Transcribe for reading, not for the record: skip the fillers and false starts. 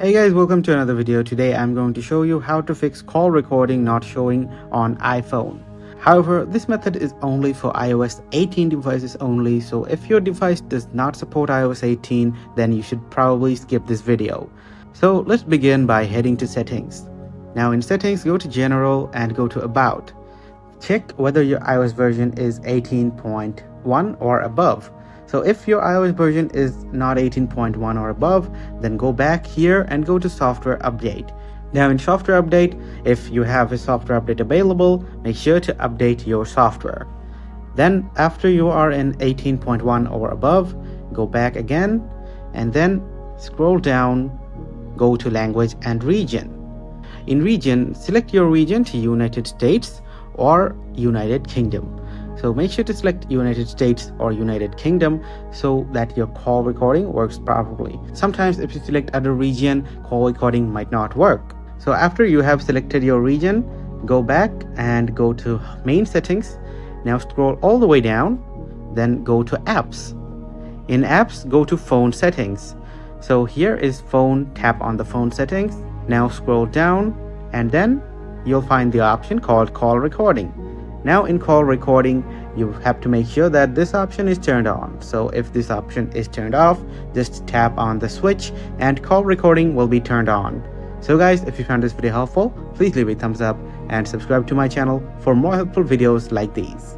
Hey guys, welcome to another video. Today I'm going to show you how to fix call recording not showing on iPhone. However, this method is only for iOS 18 devices only, so if your device does not support iOS 18, then you should probably skip this video. So let's begin by heading to settings. Now in settings, go to general and go to about. Check whether your iOS version is 18.1 or above. So if your iOS version is not 18.1 or above, then go back here and go to software update. Now in software update, if you have a software update available, make sure to update your software. Then after you are in 18.1 or above, go back again and then scroll down, go to language and region. In region, select your region to United States or United Kingdom. So make sure to select United States or United Kingdom so that your call recording works properly. Sometimes if you select other region, call recording might not work. So after you have selected your region, go back and go to main settings. Now scroll all the way down, then go to apps. In apps, go to phone settings. So here is phone, tap on the phone settings. Now scroll down and then you'll find the option called call recording. Now in call recording, you have to make sure that this option is turned on. So if this option is turned off, just tap on the switch and call recording will be turned on. So guys, if you found this video helpful, please leave a thumbs up and subscribe to my channel for more helpful videos like these.